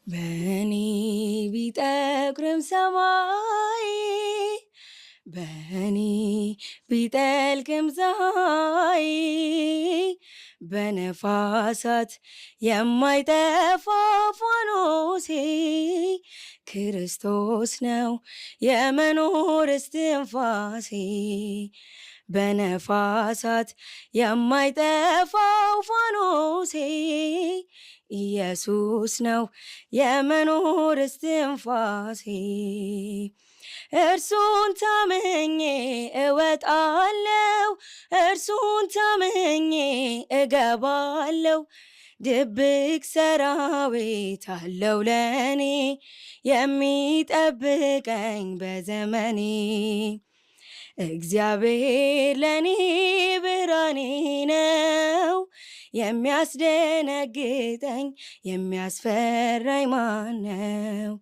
በእኔ ቢጠቁርም ሰማይ በእኔ ቢጠልቅም ፀሐይ በነፋሳት የማይጠፋ ፋኖሴ ክርስቶስ ነው የመኖር እስትንፋሴ። በነፋሳት የማይጠፋው ፋኖሴ ኢየሱስ ነው የመኖር እስትንፋሴ። እርሱን ታምኜ እወጣለሁ፣ እርሱን ታምኜ እገባለሁ። ድብቅ ሰራዊት አለው ለኔ የሚጠብቀኝ በዘመኔ። እግዚአብሔር ለኔ ብርሃኔ ነው፣ የሚያስደነግጠኝ የሚያስፈራኝ ማነው?